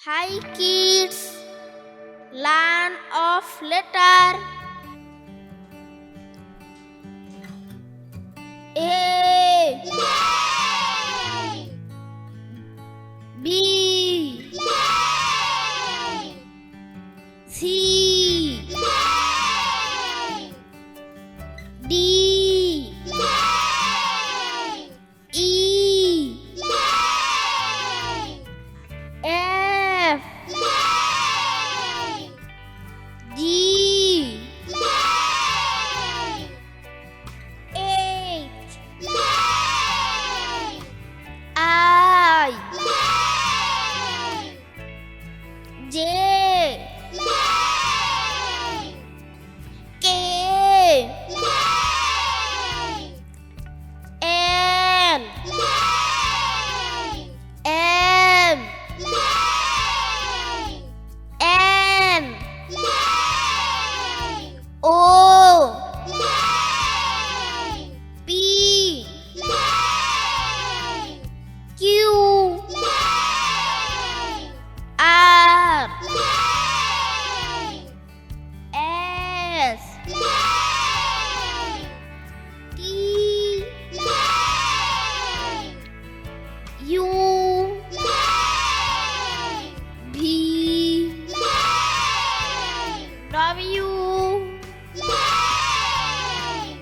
Hi kids, learn of letter A, B, C, D, E, F, G, H, I, J, K, L, M, N, O, P, Q, R, S, T, U, V, W,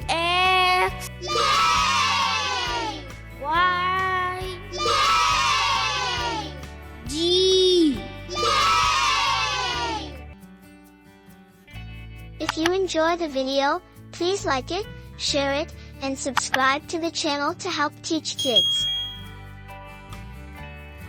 X, Y, G. If you enjoy the video, please like it, share it, and subscribe to the channel to help teach kids.